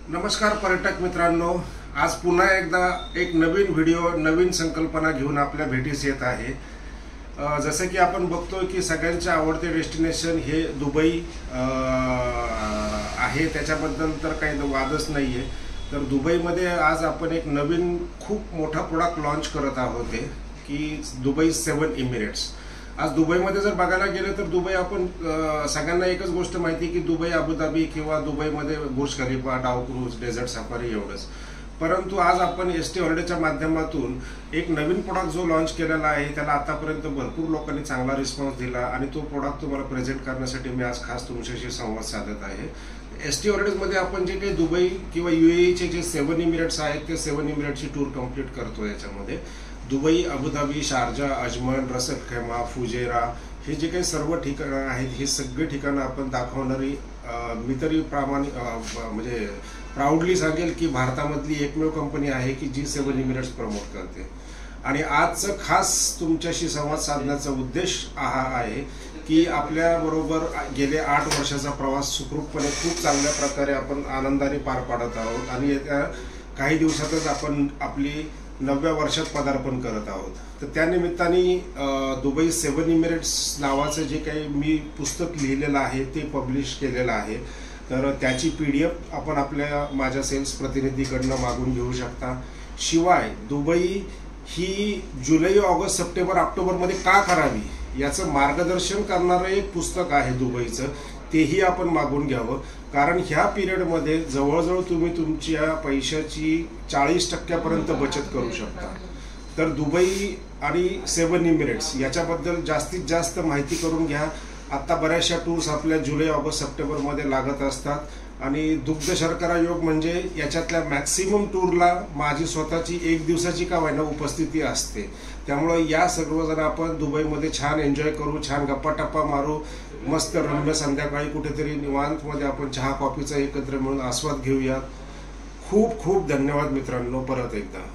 नमस्कार पर्यटक मित्रांनो, आज पुन्हा एकदा एक नवीन व्हिडिओ नवीन संकल्पना घेऊन आपल्या भेटीस येत आहे। जसे की आपण बघतोय की सगळ्यांचे आवडते डेस्टिनेशन हे दुबई आहे, त्याच्याबद्दल तर काही वादच नाहीये। तर दुबईमध्ये आज आपण एक नवीन खूप मोठा प्रोडक्ट लॉन्च करत आहोत की दुबई 7 एमिरेट्स। आज दुबईमध्ये जर बघायला गेलं तर दुबई आपण सगळ्यांना एकच गोष्ट माहिती की दुबई अबुधाबी किंवा दुबईमध्ये बुर्ज खलिफा, डाव क्रूज, डेझर्ट सफारी एवढंच। परंतु आज आपण एसटी हॉलिडेच्या माध्यमातून एक नवीन प्रोडक्ट जो लॉन्च केलेला आहे त्याला आतापर्यंत भरपूर लोकांनी चांगला रिस्पॉन्स दिला आणि तो प्रोडक्ट तुम्हाला प्रेझेंट करण्यासाठी मी आज खास तुमच्याशी संवाद साधत आहे। एसटी हॉलिडेजमध्ये आपण जे काही दुबई किंवा यूएईचे जे 7 एमिरेट्स आहेत ते 7 एमिरेट्सची टूर कंप्लीट करतो। याच्यामध्ये दुबई, अबुधाबी, शारजा, अजमन, रस अल खैमा, फुजेरा हे जे काही सर्व ठिकाणं आहेत हे सगळे ठिकाणं आपण दाखवणारी मी तरी म्हणजे प्राऊडली सांगेल की भारतामधली एकमेव कंपनी आहे की जी 7 एमिरेट्स प्रमोट करते। आणि आजचं खास तुमच्याशी संवाद साधण्याचा उद्देश हा आहे की आपल्या बरोबर गेले 8 वर्षाचा प्रवास सुखरूपपणे खूप चांगल्या प्रकारे आपण आनंदाने पार पाडत आहोत आणि येत्या काही दिवसातच आपण आपली 9व्या वर्षात पदार्पण करत आहोत। तर त्या निमित्ताने दुबई 7 एमिरेट्स नावाचं जे काही मी पुस्तक लिहिलेलं आहे ते पब्लिश केलेलं आहे। तर त्याची PDF आपण आपल्या माझ्या सेल्स प्रतिनिधीकडनं मागून घेऊ शकता। शिवाय दुबई ही जुलै, ऑगस्ट, सप्टेंबर, ऑक्टोबरमध्ये का करावी याचं मार्गदर्शन करणारं एक पुस्तक आहे दुबईचं, तेही आपण मागून घ्यावं। कारण ह्या पिरियडमध्ये जवळजवळ तुम्ही तुमच्या पैशाची 40% बचत करू शकता। तर दुबई आणि 7 एमिरेट्स याच्याबद्दल जास्तीत जास्त माहिती करून घ्या। आता बऱ्याचशा टूर्स आपल्या जुलै, ऑगस्ट, सप्टेंबरमध्ये लागत असतात आणि दुग्ध शर्करा योग म्हणजे याच्यातल्या मॅक्सिमम टूरला माझी स्वतःची 1 दिवसाची का होईना उपस्थिती असते। त्यामुळे या सर्वजण आपण दुबईमध्ये छान एन्जॉय करू, छान गप्पा टप्पा मारू, मस्त रम्य संध्याकाळी कुठेतरी निवांतमध्ये आपण चहा कॉफीचा एकत्र मिळून आस्वाद घेऊया। खूप खूप धन्यवाद मित्रांनो, परत एकदा।